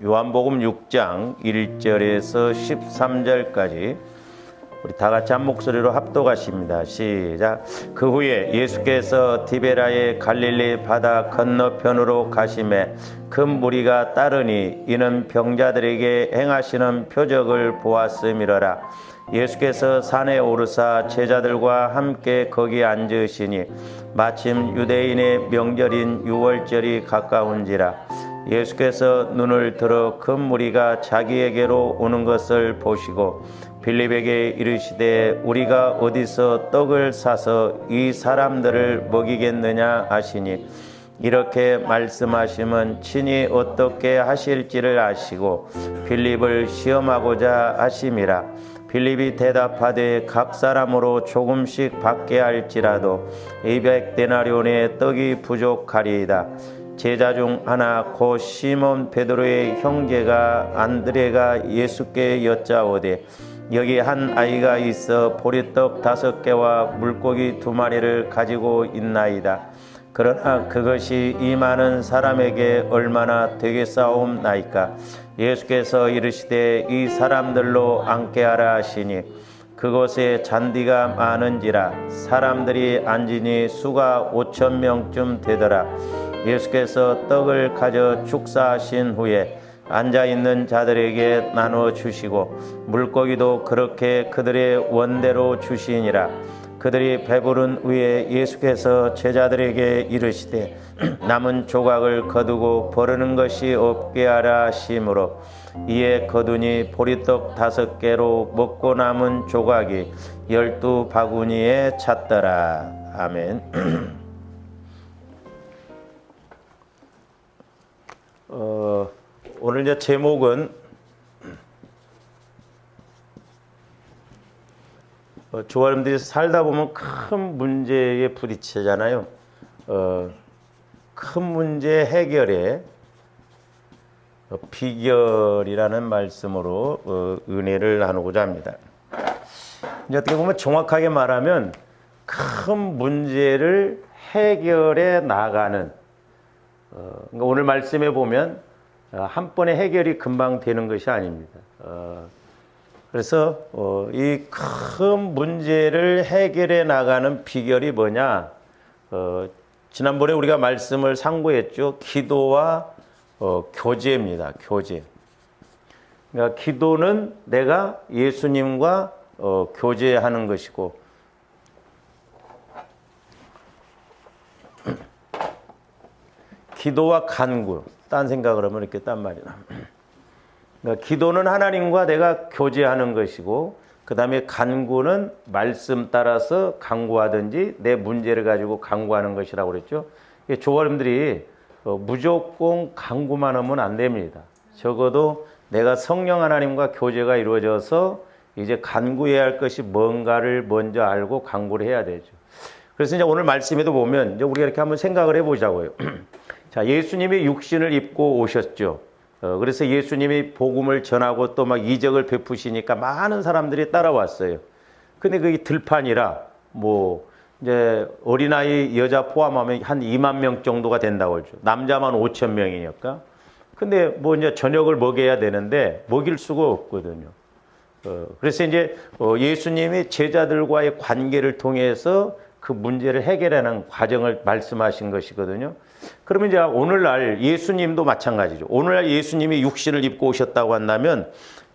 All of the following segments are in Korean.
요한복음 6장 1절에서 13절까지 우리 다 같이 한 목소리로 합독하십니다. 시작. 그 후에 예수께서 디베라의 갈릴리 바다 건너편으로 가시매 큰 무리가 따르니 이는 병자들에게 행하시는 표적을 보았음이러라. 예수께서 산에 오르사 제자들과 함께 거기 앉으시니 마침 유대인의 명절인 유월절이 가까운지라. 예수께서 눈을 들어 큰 무리가 자기에게로 오는 것을 보시고 빌립에게 이르시되 우리가 어디서 떡을 사서 이 사람들을 먹이겠느냐 하시니 이렇게 말씀하시면 친히 어떻게 하실지를 아시고 빌립을 시험하고자 하심이라. 빌립이 대답하되 각 사람으로 조금씩 받게 할지라도 200데나리온의 떡이 부족하리이다. 제자 중 하나 곧 시몬 베드로의 형제가 안드레가 예수께 여짜오되 여기 한 아이가 있어 보리떡 5개와 물고기 2마리를 가지고 있나이다. 그러나 그것이 이 많은 사람에게 얼마나 되겠사옵나이까. 예수께서 이르시되 이 사람들로 앉게 하라 하시니 그곳에 잔디가 많은지라. 사람들이 앉으니 수가 5,000명쯤 되더라. 예수께서 떡을 가져 축사하신 후에 앉아있는 자들에게 나누어 주시고 물고기도 그렇게 그들의 원대로 주시니라. 그들이 배부른 후에 예수께서 제자들에게 이르시되 남은 조각을 거두고 버리는 것이 없게 하라 하심으로 이에 거두니 보리떡 5개로 먹고 남은 조각이 12바구니에 찼더라. 아멘. 오늘 이제 제목은 조아름들이 살다 보면 큰 문제에 부딪히잖아요. 큰 문제 해결의 비결이라는 말씀으로 은혜를 나누고자 합니다. 이제 어떻게 보면 정확하게 말하면 큰 문제를 해결해 나가는 그러니까 오늘 말씀에 보면 한 번에 해결이 금방 되는 것이 아닙니다. 그래서 이 큰 문제를 해결해 나가는 비결이 뭐냐? 지난번에 우리가 말씀을 상고했죠. 기도와 교제입니다. 교제. 그러니까 기도는 내가 예수님과 교제하는 것이고 기도와 간구, 딴 생각을 하면 이렇게 딴 말이야. 그러니까 기도는 하나님과 내가 교제하는 것이고 그 다음에 간구는 말씀 따라서 간구하든지 내 문제를 가지고 간구하는 것이라고 그랬죠. 조아님들이 무조건 간구만 하면 안 됩니다. 적어도 내가 성령 하나님과 교제가 이루어져서 이제 간구해야 할 것이 뭔가를 먼저 알고 간구를 해야 되죠. 그래서 이제 오늘 말씀에도 보면 이제 우리가 이렇게 한번 생각을 해보자고요. 자, 예수님이 육신을 입고 오셨죠. 그래서 예수님이 복음을 전하고 또 막 이적을 베푸시니까 많은 사람들이 따라왔어요. 근데 그게 들판이라 뭐 이제 어린아이 여자 포함하면 한 2만 명 정도가 된다고 하죠. 남자만 5천 명이니까. 근데 뭐 이제 저녁을 먹여야 되는데 먹일 수가 없거든요. 그래서 이제 예수님이 제자들과의 관계를 통해서 그 문제를 해결하는 과정을 말씀하신 것이거든요. 그러면 이제 오늘날 예수님도 마찬가지죠. 오늘날 예수님이 육신을 입고 오셨다고 한다면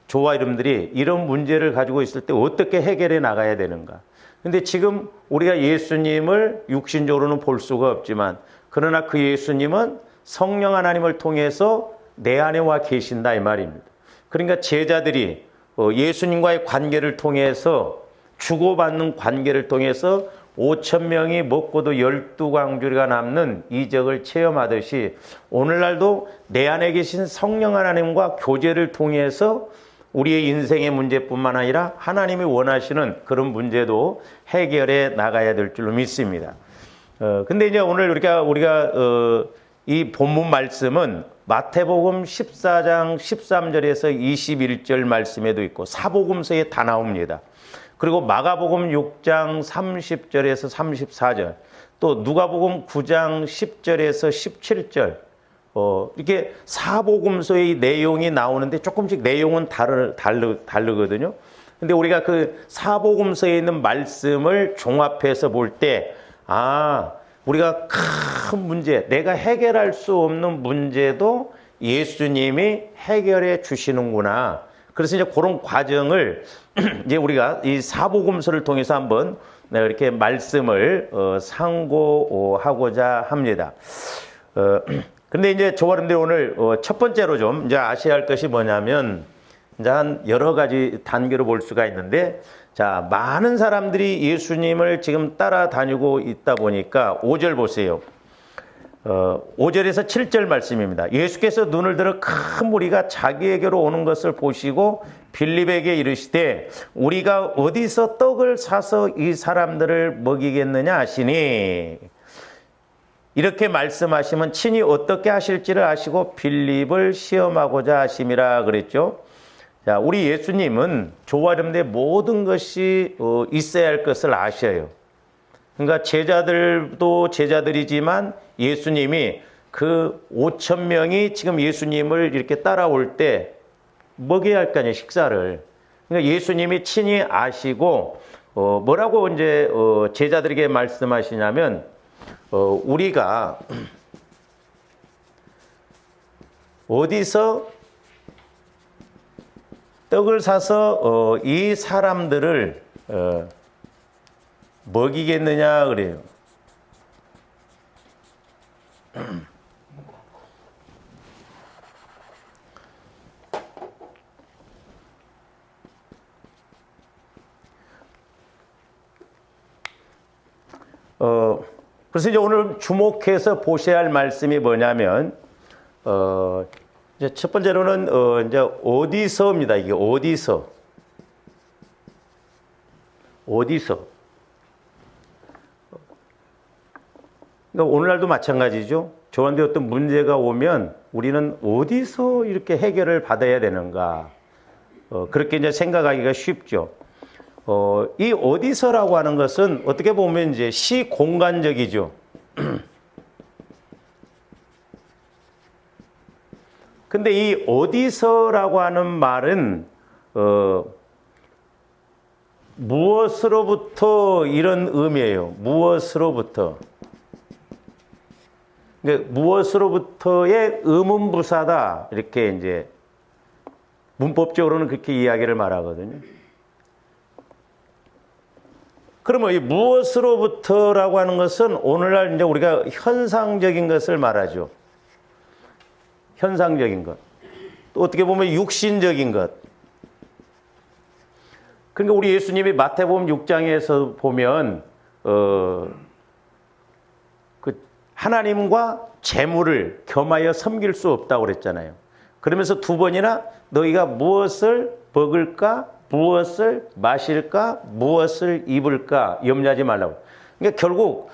저와 여러분들이 이런 문제를 가지고 있을 때 어떻게 해결해 나가야 되는가. 근데 지금 우리가 예수님을 육신적으로는 볼 수가 없지만 그러나 그 예수님은 성령 하나님을 통해서 내 안에 와 계신다 이 말입니다. 그러니까 제자들이 예수님과의 관계를 통해서 주고받는 관계를 통해서 5천 명이 먹고도 12광주리가 남는 이적을 체험하듯이 오늘날도 내 안에 계신 성령 하나님과 교제를 통해서 우리의 인생의 문제뿐만 아니라 하나님이 원하시는 그런 문제도 해결해 나가야 될 줄로 믿습니다. 근데 이제 오늘 우리가 이 본문 말씀은 마태복음 14장 13절에서 21절 말씀에도 있고 사복음서에 다 나옵니다. 그리고 마가복음 6장 30절에서 34절, 또 누가복음 9장 10절에서 17절, 이렇게 사복음서의 내용이 나오는데 조금씩 내용은 다르거든요. 근데 우리가 그 사복음서에 있는 말씀을 종합해서 볼 때, 우리가 큰 문제, 내가 해결할 수 없는 문제도 예수님이 해결해 주시는구나. 그래서 이제 그런 과정을 이제 우리가 이 사복음서를 통해서 한번 이렇게 말씀을 상고하고자 합니다. 근데 이제 저와님들 오늘 첫 번째로 좀 이제 아셔야 할 것이 뭐냐면, 이제 한 여러 가지 단계로 볼 수가 있는데, 자, 많은 사람들이 예수님을 지금 따라다니고 있다 보니까 5절 보세요. 5절에서 7절 말씀입니다. 예수께서 눈을 들어 큰 무리가 자기에게로 오는 것을 보시고 빌립에게 이르시되 우리가 어디서 떡을 사서 이 사람들을 먹이겠느냐 하시니, 이렇게 말씀하시면 친히 어떻게 하실지를 아시고 빌립을 시험하고자 하심이라 그랬죠. 자, 우리 예수님은 조화렴대 모든 것이 있어야 할 것을 아셔요. 그러니까 제자들도 제자들이지만 예수님이 그 5천 명이 지금 예수님을 이렇게 따라올 때 먹여야 할 거 아니에요, 식사를. 그러니까 예수님이 친히 아시고 뭐라고 이제 제자들에게 말씀하시냐면, 우리가 어디서 떡을 사서 이 사람들을 먹이겠느냐 그래요. 그래서 이제 오늘 주목해서 보셔야 할 말씀이 뭐냐면, 이제 첫 번째로는 이제 어디서입니다. 이게 어디서. 그러니까 오늘날도 마찬가지죠. 저한테 어떤 문제가 오면 우리는 어디서 이렇게 해결을 받아야 되는가. 그렇게 이제 생각하기가 쉽죠. 이 어디서라고 하는 것은 어떻게 보면 이제 시공간적이죠. 근데 이 어디서라고 하는 말은 무엇으로부터 이런 의미예요. 무엇으로부터. 그러니까 무엇으로부터의 의문부사다. 이렇게 이제 문법적으로는 그렇게 이야기를 말하거든요. 그러면 이 무엇으로부터라고 하는 것은 오늘날 이제 우리가 현상적인 것을 말하죠. 현상적인 것. 또 어떻게 보면 육신적인 것. 그러니까 우리 예수님이 마태복음 6장에서 보면 그 하나님과 재물을 겸하여 섬길 수 없다고 그랬잖아요. 그러면서 두 번이나 너희가 무엇을 먹을까, 무엇을 마실까, 무엇을 입을까 염려하지 말라고. 그러니까 결국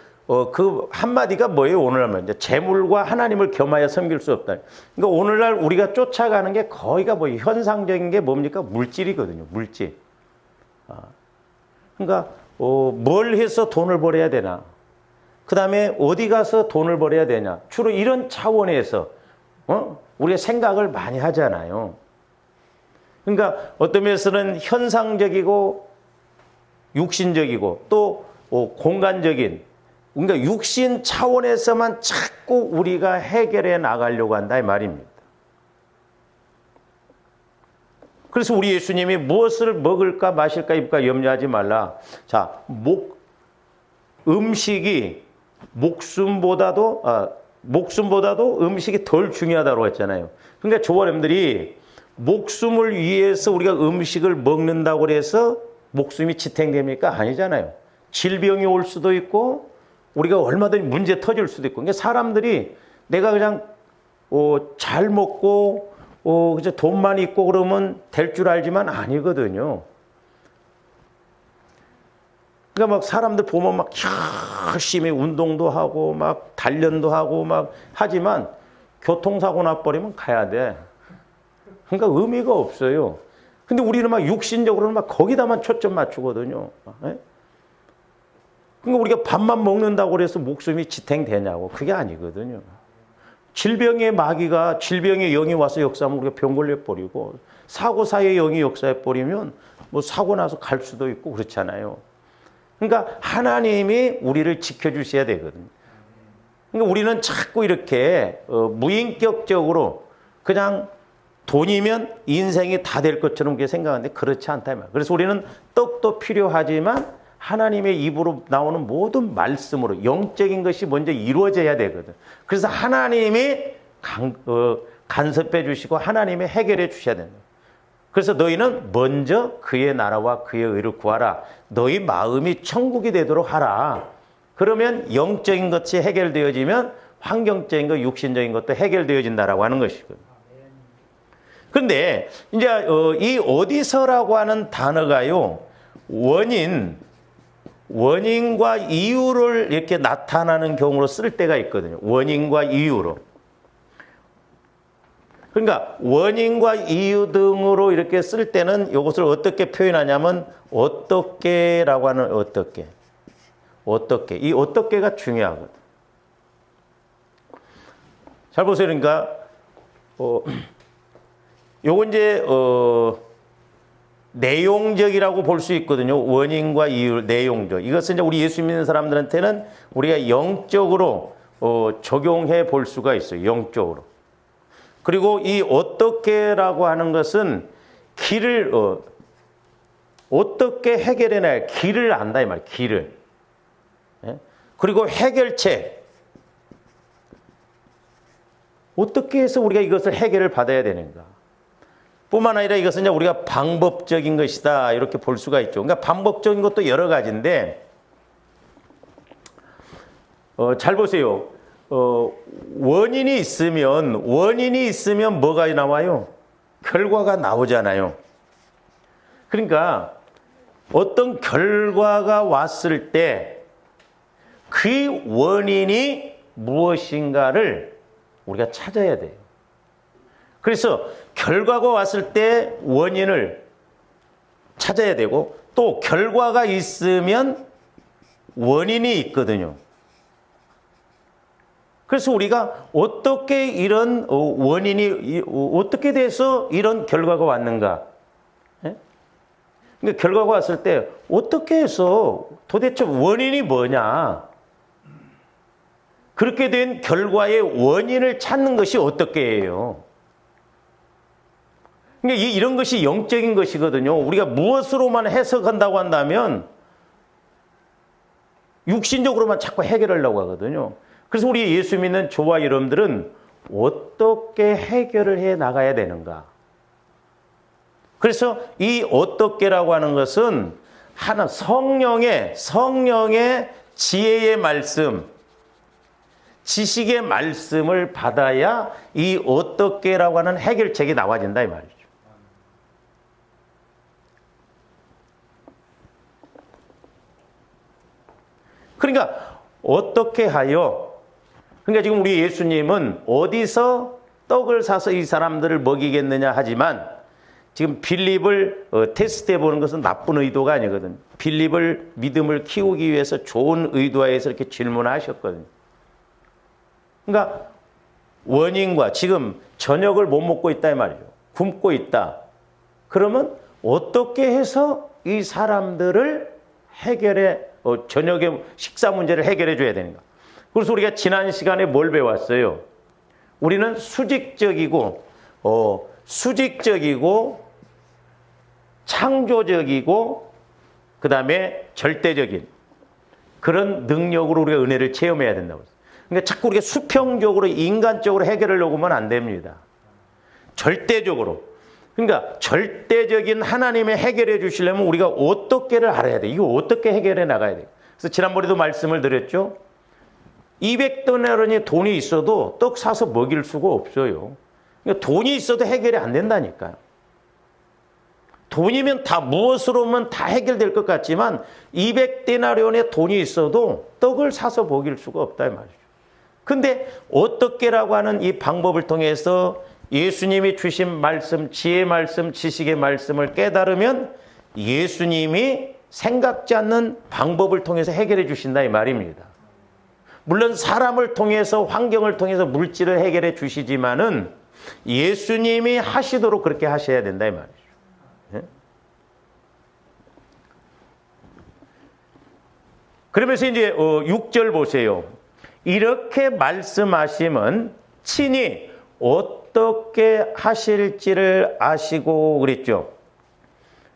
그 한마디가 뭐예요? 오늘날 이제 재물과 하나님을 겸하여 섬길 수 없다. 그러니까 오늘날 우리가 쫓아가는 게 거의가 뭐 현상적인 게 뭡니까? 물질이거든요. 물질. 그러니까 뭘 해서 돈을 벌어야 되나? 그 다음에 어디 가서 돈을 벌어야 되냐? 주로 이런 차원에서 우리가 생각을 많이 하잖아요. 그러니까 어떤 면에서는 현상적이고 육신적이고 또 공간적인, 그러니까 육신 차원에서만 자꾸 우리가 해결해 나가려고 한다 이 말입니다. 그래서 우리 예수님이 무엇을 먹을까 마실까 입을까 염려하지 말라. 자, 음식이 목숨보다도 음식이 덜 중요하다고 했잖아요. 그러니까 조원님들이 목숨을 위해서 우리가 음식을 먹는다고 해서 목숨이 지탱됩니까? 아니잖아요. 질병이 올 수도 있고 우리가 얼마든지 문제 터질 수도 있고. 그러니까 사람들이 내가 그냥 잘 먹고 그저 돈만 있고 그러면 될 줄 알지만 아니거든요. 그러니까 막 사람들 보면 막 열심히 운동도 하고 막 단련도 하고 막 하지만 교통사고 나버리면 가야 돼. 그러니까 의미가 없어요. 근데 우리는 막 육신적으로는 막 거기다만 초점 맞추거든요. 그러니까 우리가 밥만 먹는다고 해서 목숨이 지탱되냐고. 그게 아니거든요. 질병의 마귀가 질병의 영이 와서 역사하면 우리가 병 걸려버리고 사고사의 영이 역사해버리면 뭐 사고 나서 갈 수도 있고 그렇잖아요. 그러니까 하나님이 우리를 지켜주셔야 되거든요. 그러니까 우리는 자꾸 이렇게 무인격적으로 그냥 돈이면 인생이 다 될 것처럼 그렇게 생각하는데 그렇지 않다 이 말이에요. 그래서 우리는 떡도 필요하지만 하나님의 입으로 나오는 모든 말씀으로 영적인 것이 먼저 이루어져야 되거든. 그래서 하나님이 간섭해 주시고 하나님이 해결해 주셔야 된다. 그래서 너희는 먼저 그의 나라와 그의 의를 구하라. 너희 마음이 천국이 되도록 하라. 그러면 영적인 것이 해결되어지면 환경적인 것, 육신적인 것도 해결되어진다라고 하는 것이거든요. 근데 이제 이 어디서라고 하는 단어가요. 원인과 이유를 이렇게 나타나는 경우로 쓸 때가 있거든요. 원인과 이유로. 그러니까 원인과 이유 등으로 이렇게 쓸 때는 이것을 어떻게 표현하냐면 어떻게라고 하는 어떻게. 이 어떻게가 중요하거든. 잘 보세요. 그러니까 요건 이제 내용적이라고 볼 수 있거든요. 원인과 이유, 내용적. 이것은 이제 우리 예수 믿는 사람들한테는 우리가 영적으로 적용해 볼 수가 있어요. 영적으로. 그리고 이 어떻게라고 하는 것은 길을 어떻게 해결해낼 길을 안다 이 말이에요. 길을. 예? 그리고 해결책. 어떻게 해서 우리가 이것을 해결을 받아야 되는가. 뿐만 아니라 이것은 이제 우리가 방법적인 것이다 이렇게 볼 수가 있죠. 그러니까 방법적인 것도 여러 가지인데 잘 보세요. 원인이 있으면 뭐가 나와요? 결과가 나오잖아요. 그러니까 어떤 결과가 왔을 때 그 원인이 무엇인가를 우리가 찾아야 돼요. 그래서 결과가 왔을 때 원인을 찾아야 되고 또 결과가 있으면 원인이 있거든요. 그래서 우리가 어떻게 이런 원인이 어떻게 돼서 이런 결과가 왔는가? 예? 그러니까 결과가 왔을 때 어떻게 해서 도대체 원인이 뭐냐? 그렇게 된 결과의 원인을 찾는 것이 어떻게 해요? 그러니까 이런 것이 영적인 것이거든요. 우리가 무엇으로만 해석한다고 한다면 육신적으로만 자꾸 해결하려고 하거든요. 그래서 우리 예수 믿는 저와 여러분들은 어떻게 해결을 해 나가야 되는가? 그래서 이 어떻게라고 하는 것은 하나 성령의 지혜의 말씀, 지식의 말씀을 받아야 이 어떻게라고 하는 해결책이 나와진다 이 말이죠. 그러니까 어떻게 하여 그러니까 지금 우리 예수님은 어디서 떡을 사서 이 사람들을 먹이겠느냐 하지만 지금 빌립을 테스트해 보는 것은 나쁜 의도가 아니거든요. 빌립을 믿음을 키우기 위해서 좋은 의도하에서 이렇게 질문하셨거든요. 그러니까 원인과 지금 저녁을 못 먹고 있다 이 말이죠. 굶고 있다. 그러면 어떻게 해서 이 사람들을 해결해 저녁에 식사 문제를 해결해 줘야 되는가. 그래서 우리가 지난 시간에 뭘 배웠어요? 우리는 수직적이고 창조적이고 그다음에 절대적인 그런 능력으로 우리가 은혜를 체험해야 된다고 했어요. 그러니까 자꾸 우리가 수평적으로 인간적으로 해결하려고 하면 안 됩니다. 절대적으로. 그러니까 절대적인 하나님의 해결해 주시려면 우리가 어떻게를 알아야 돼. 이거 어떻게 해결해 나가야 돼. 그래서 지난번에도 말씀을 드렸죠. 200데나리온이 돈이 있어도 떡 사서 먹일 수가 없어요. 그러니까 돈이 있어도 해결이 안 된다니까요. 돈이면 다 무엇으로면 다 해결될 것 같지만 200데나리온의 돈이 있어도 떡을 사서 먹일 수가 없다 이 말이죠. 근데 어떻게라고 하는 이 방법을 통해서 예수님이 주신 말씀, 지혜의 말씀, 지식의 말씀을 깨달으면 예수님이 생각지 않는 방법을 통해서 해결해 주신다 이 말입니다. 물론 사람을 통해서 환경을 통해서 물질을 해결해 주시지만은 예수님이 하시도록 그렇게 하셔야 된다 이 말이죠. 예? 그러면서 이제 6절 보세요. 이렇게 말씀하시면 친히 어떻게 하실지를 아시고 그랬죠.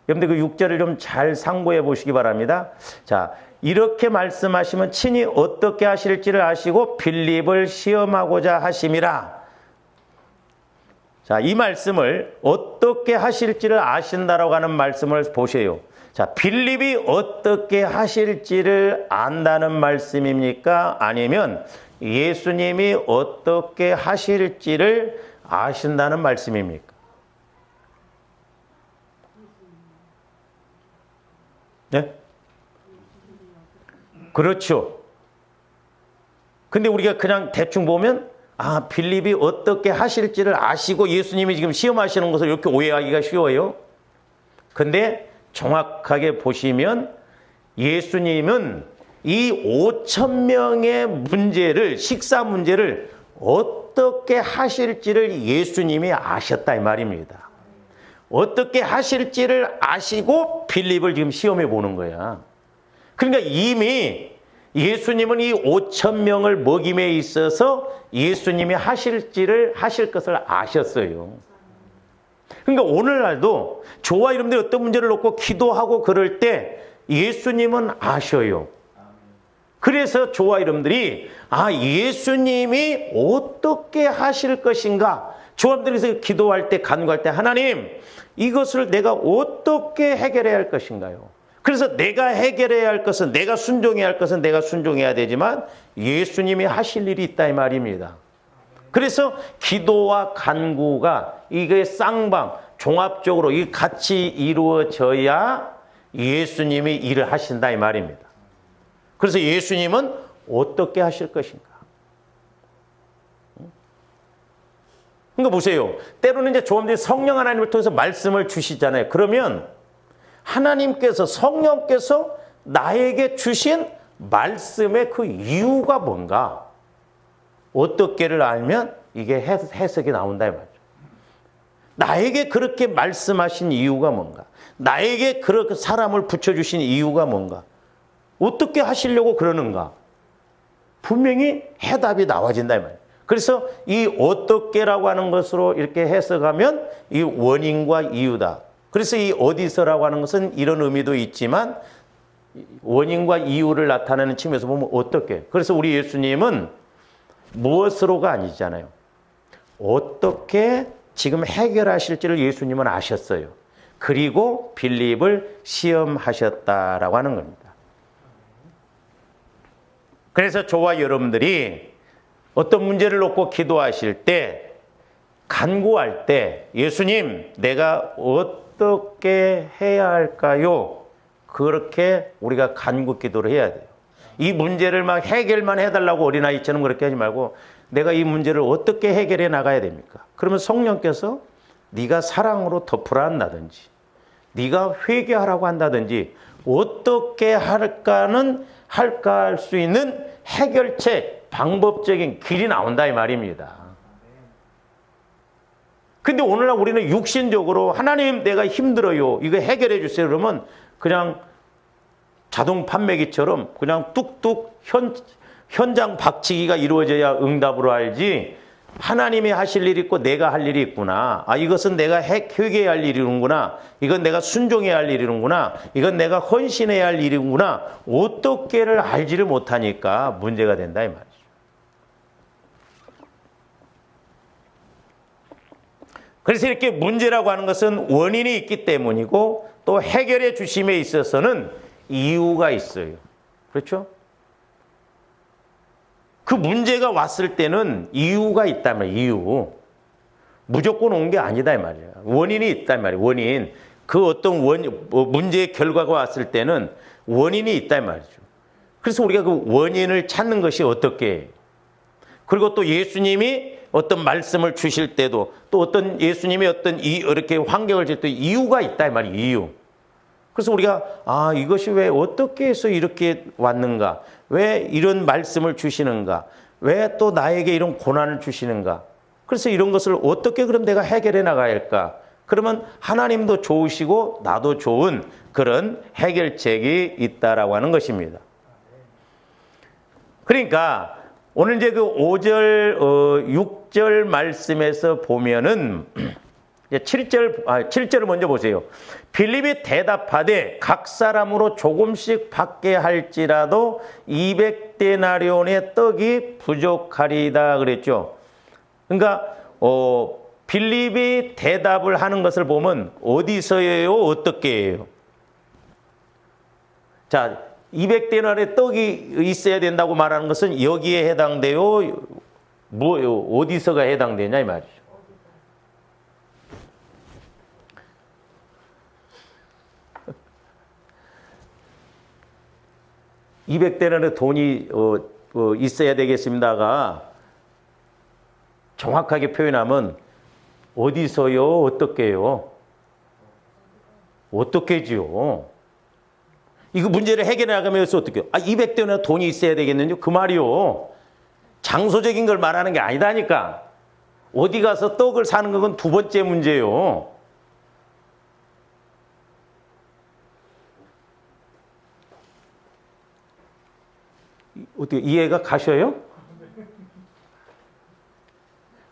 여러분들 그 6절을 좀 잘 상고해 보시기 바랍니다. 자, 이렇게 말씀하시면 친히 어떻게 하실지를 아시고 빌립을 시험하고자 하심이라. 자, 이 말씀을 어떻게 하실지를 아신다라고 하는 말씀을 보세요. 자, 빌립이 어떻게 하실지를 안다는 말씀입니까? 아니면 예수님이 어떻게 하실지를 아신다는 말씀입니까? 네? 그렇죠. 근데 우리가 그냥 대충 보면 아, 빌립이 어떻게 하실지를 아시고 예수님이 지금 시험하시는 것을 이렇게 오해하기가 쉬워요. 근데 정확하게 보시면 예수님은 이 5천 명의 문제를, 식사 문제를 어떻게 하실지를 예수님이 아셨다 이 말입니다. 어떻게 하실지를 아시고 빌립을 지금 시험해 보는 거야. 그러니까 이미 예수님은 이 5천 명을 먹임에 있어서 예수님이 하실 것을 아셨어요. 그러니까 오늘날도 저와 여러분들이 어떤 문제를 놓고 기도하고 그럴 때 예수님은 아셔요. 그래서 저와 여러분들이 아, 예수님이 어떻게 하실 것인가? 저와 여러분들이 기도할 때, 간구할 때 하나님, 이것을 내가 어떻게 해결해야 할 것인가요? 그래서 내가 해결해야 할 것은, 내가 순종해야 할 것은 내가 순종해야 되지만 예수님이 하실 일이 있다 이 말입니다. 그래서 기도와 간구가 이게 쌍방, 종합적으로 이 같이 이루어져야 예수님이 일을 하신다 이 말입니다. 그래서 예수님은 어떻게 하실 것인가? 그러니까 보세요. 때로는 이제 조금들 성령 하나님을 통해서 말씀을 주시잖아요. 그러면 하나님께서, 성령께서 나에게 주신 말씀의 그 이유가 뭔가? 어떻게를 알면 이게 해석이 나온다 이 말이죠. 나에게 그렇게 말씀하신 이유가 뭔가? 나에게 그렇게 사람을 붙여주신 이유가 뭔가? 어떻게 하시려고 그러는가? 분명히 해답이 나와진다 이 말이에요. 그래서 이 어떻게라고 하는 것으로 이렇게 해석하면 이 원인과 이유다. 그래서 이 어디서라고 하는 것은 이런 의미도 있지만 원인과 이유를 나타내는 측면에서 보면 어떻게. 그래서 우리 예수님은 무엇으로가 아니잖아요. 어떻게 지금 해결하실지를 예수님은 아셨어요. 그리고 빌립을 시험하셨다라고 하는 겁니다. 그래서 저와 여러분들이 어떤 문제를 놓고 기도하실 때, 간구할 때 예수님, 내가 어떻게 해야 할까요? 그렇게 우리가 간구 기도를 해야 돼요. 이 문제를 막 해결만 해달라고 어린아이처럼 그렇게 하지 말고 내가 이 문제를 어떻게 해결해 나가야 됩니까? 그러면 성령께서 네가 사랑으로 덮으라 한다든지 네가 회개하라고 한다든지 어떻게 할까 할 수 있는 해결책, 방법적인 길이 나온다 이 말입니다. 근데 오늘날 우리는 육신적으로 하나님 내가 힘들어요, 이거 해결해 주세요 그러면 그냥 자동 판매기처럼 그냥 뚝뚝 현장 박치기가 이루어져야 응답으로 알지, 하나님이 하실 일이 있고 내가 할 일이 있구나, 아 이것은 내가 회개해야 할 일이구나, 이건 내가 순종해야 할 일이구나, 이건 내가 헌신해야 할 일이구나, 어떻게를 알지를 못하니까 문제가 된다 이 말이죠. 그래서 이렇게 문제라고 하는 것은 원인이 있기 때문이고 또 해결해 주심에 있어서는 이유가 있어요. 그렇죠? 그 문제가 왔을 때는 이유가 있단 말이에요. 이유. 무조건 온 게 아니다 이 말이에요. 원인이 있단 말이에요. 원인. 그 어떤 문제의 결과가 왔을 때는 원인이 있다 이 말이죠. 그래서 우리가 그 원인을 찾는 것이 어떻게, 그리고 또 예수님이 어떤 말씀을 주실 때도 또 어떤 예수님이 어떤 이렇게 환경을 줄 때 이유가 있다 이 말이에요. 이유. 그래서 우리가 이것이 왜 어떻게 해서 이렇게 왔는가? 왜 이런 말씀을 주시는가? 왜 또 나에게 이런 고난을 주시는가? 그래서 이런 것을 어떻게 그럼 내가 해결해 나가야 할까? 그러면 하나님도 좋으시고 나도 좋은 그런 해결책이 있다라고 하는 것입니다. 그러니까 오늘 이제 그 5절, 6절 말씀에서 보면은 7절을 먼저 보세요. 빌립이 대답하되 각 사람으로 조금씩 받게 할지라도 200데나리온의 떡이 부족하리다 그랬죠. 그러니까 빌립이 대답을 하는 것을 보면 어디서예요? 어떻게 해요? 자, 200데나리온의 떡이 있어야 된다고 말하는 것은 여기에 해당돼요? 어디서가 해당되냐 이 말이죠. 200데나리온의 돈이 있어야 되겠습니다가 정확하게 표현하면 어디서요? 어떻게요? 어떻게지요? 이거 문제를 해결해 나가면서 어떻게 해요? 200데나리온 돈이 있어야 되겠는요? 그 말이요. 장소적인 걸 말하는 게 아니다니까. 어디 가서 떡을 사는 건 두 번째 문제요. 어떻게 이해가 가셔요?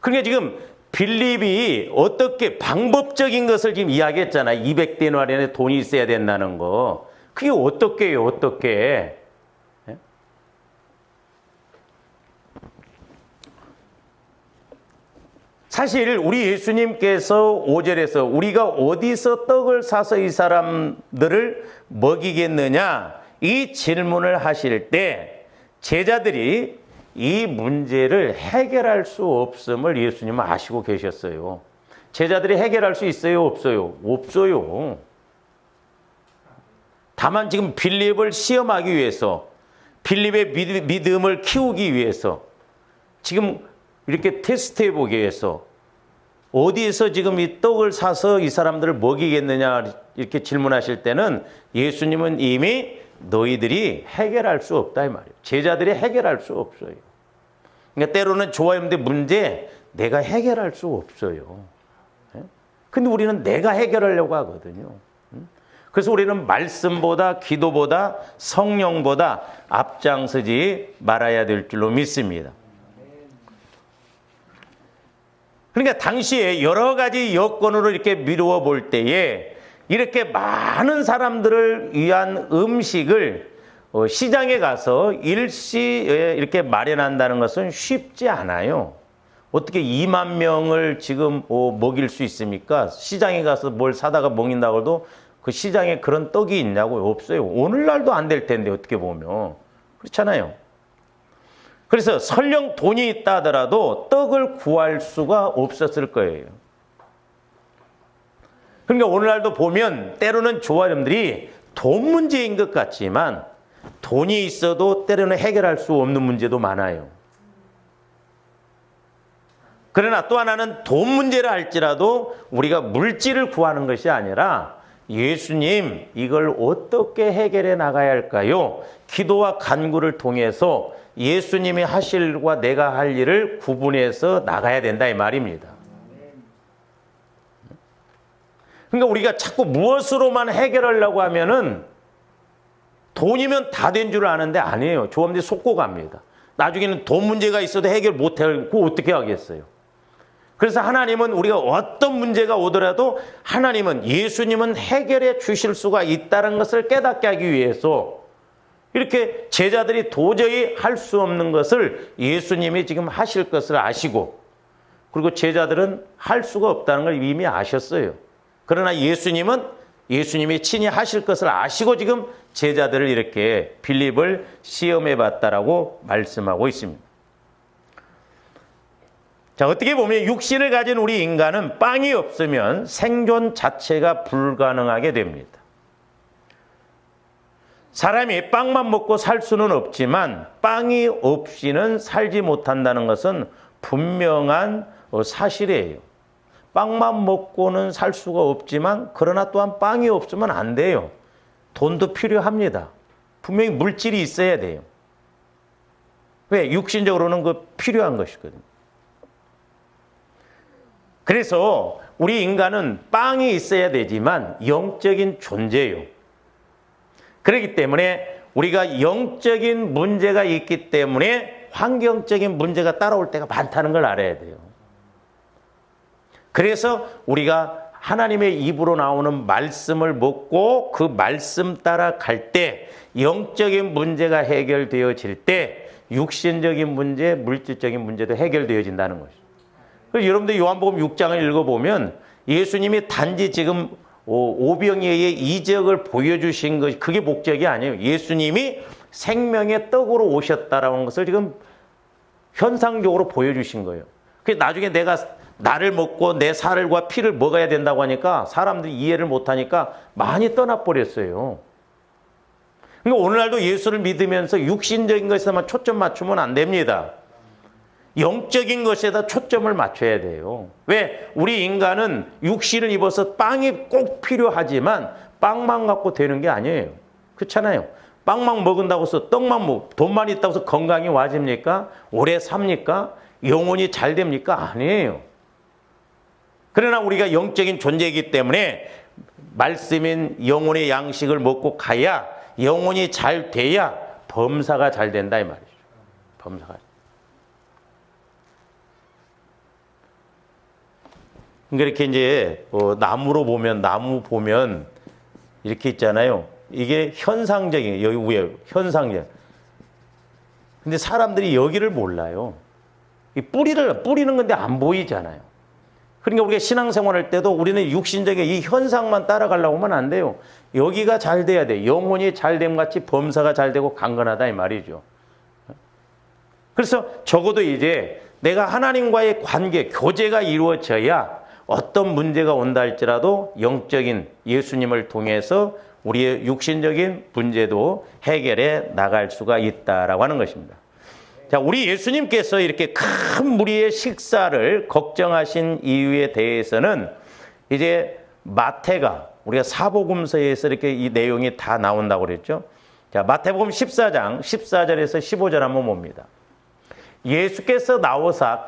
그러니까 지금 빌립이 어떻게 방법적인 것을 지금 이야기했잖아요. 200데나리온의 돈이 있어야 된다는 거. 그게 어떻게 해요? 어떻게? 사실 우리 예수님께서 5절에서 우리가 어디서 떡을 사서 이 사람들을 먹이겠느냐 이 질문을 하실 때 제자들이 이 문제를 해결할 수 없음을 예수님은 아시고 계셨어요. 제자들이 해결할 수 있어요? 없어요? 없어요. 다만 지금 빌립을 시험하기 위해서, 빌립의 믿음을 키우기 위해서, 지금 이렇게 테스트해 보기 위해서 어디에서 지금 이 떡을 사서 이 사람들을 먹이겠느냐 이렇게 질문하실 때는 예수님은 이미 너희들이 해결할 수 없다 이 말이에요. 제자들이 해결할 수 없어요. 그러니까 때로는 좋아요인데 문제 내가 해결할 수 없어요. 근데 우리는 내가 해결하려고 하거든요. 그래서 우리는 말씀보다 기도보다 성령보다 앞장서지 말아야 될 줄로 믿습니다. 그러니까 당시에 여러 가지 여건으로 이렇게 미루어 볼 때에 이렇게 많은 사람들을 위한 음식을 시장에 가서 일시에 이렇게 마련한다는 것은 쉽지 않아요. 어떻게 2만 명을 지금 먹일 수 있습니까? 시장에 가서 뭘 사다가 먹인다고 해도 그 시장에 그런 떡이 있냐고 없어요. 오늘날도 안 될 텐데 어떻게 보면. 그렇잖아요. 그래서 설령 돈이 있다 하더라도 떡을 구할 수가 없었을 거예요. 그러니까 오늘날도 보면 때로는 조화점들이 돈 문제인 것 같지만 돈이 있어도 때로는 해결할 수 없는 문제도 많아요. 그러나 또 하나는 돈 문제라 할지라도 우리가 물질을 구하는 것이 아니라 예수님 이걸 어떻게 해결해 나가야 할까요? 기도와 간구를 통해서 예수님이 하실 일과 내가 할 일을 구분해서 나가야 된다 이 말입니다. 그러니까 우리가 자꾸 무엇으로만 해결하려고 하면은 돈이면 다 된 줄 아는데 아니에요. 조합들이 속고 갑니다. 나중에는 돈 문제가 있어도 해결 못하고 어떻게 하겠어요. 그래서 하나님은 우리가 어떤 문제가 오더라도 하나님은 예수님은 해결해 주실 수가 있다는 것을 깨닫게 하기 위해서 이렇게 제자들이 도저히 할 수 없는 것을 예수님이 지금 하실 것을 아시고 그리고 제자들은 할 수가 없다는 걸 이미 아셨어요. 그러나 예수님이 친히 하실 것을 아시고 지금 제자들을 이렇게 빌립을 시험해 봤다라고 말씀하고 있습니다. 자, 어떻게 보면 육신을 가진 우리 인간은 빵이 없으면 생존 자체가 불가능하게 됩니다. 사람이 빵만 먹고 살 수는 없지만 빵이 없이는 살지 못한다는 것은 분명한 사실이에요. 빵만 먹고는 살 수가 없지만 그러나 또한 빵이 없으면 안 돼요. 돈도 필요합니다. 분명히 물질이 있어야 돼요. 왜? 육신적으로는 그 필요한 것이거든요. 그래서 우리 인간은 빵이 있어야 되지만 영적인 존재예요. 그렇기 때문에 우리가 영적인 문제가 있기 때문에 환경적인 문제가 따라올 때가 많다는 걸 알아야 돼요. 그래서 우리가 하나님의 입으로 나오는 말씀을 먹고 그 말씀 따라 갈 때 영적인 문제가 해결되어질 때 육신적인 문제, 물질적인 문제도 해결되어진다는 것이죠. 그래서 여러분들 요한복음 6장을 읽어보면 예수님이 단지 지금 오병이어의 이적을 보여주신 것, 그게 목적이 아니에요. 예수님이 생명의 떡으로 오셨다라는 것을 지금 현상적으로 보여주신 거예요. 그래서 나중에 내가 나를 먹고 내 살과 피를 먹어야 된다고 하니까 사람들이 이해를 못하니까 많이 떠나버렸어요. 그러니까 오늘날도 예수를 믿으면서 육신적인 것에만 초점 맞추면 안 됩니다. 영적인 것에다 초점을 맞춰야 돼요. 왜? 우리 인간은 육신을 입어서 빵이 꼭 필요하지만 빵만 갖고 되는 게 아니에요. 그렇잖아요. 빵만 먹은다고 해서 떡만 먹고 돈만 있다고 해서 건강이 와집니까? 오래 삽니까? 영혼이 잘 됩니까? 아니에요. 그러나 우리가 영적인 존재이기 때문에 말씀인 영혼의 양식을 먹고 가야 영혼이 잘 돼야 범사가 잘 된다 이 말이죠. 범사가. 그렇게 이제 나무로 보면 나무 보면 이렇게 있잖아요. 이게 현상적인 여기 위에 현상적. 근데 사람들이 여기를 몰라요. 이 뿌리는 건데 안 보이잖아요. 그러니까 우리가 신앙생활할 때도 우리는 육신적인 이 현상만 따라가려고 하면 안 돼요. 여기가 잘 돼야 돼. 영혼이 잘 됨 같이 범사가 잘 되고 강건하다 이 말이죠. 그래서 적어도 이제 내가 하나님과의 관계, 교제가 이루어져야 어떤 문제가 온다 할지라도 영적인 예수님을 통해서 우리의 육신적인 문제도 해결해 나갈 수가 있다라고 하는 것입니다. 자, 우리 예수님께서 이렇게 큰 무리의 식사를 걱정하신 이유에 대해서는 이제 마태가 우리가 사복음서에서 이렇게 이 내용이 다 나온다고 그랬죠. 자, 마태복음 14장 14절에서 15절 한번 봅니다. 예수께서 나오사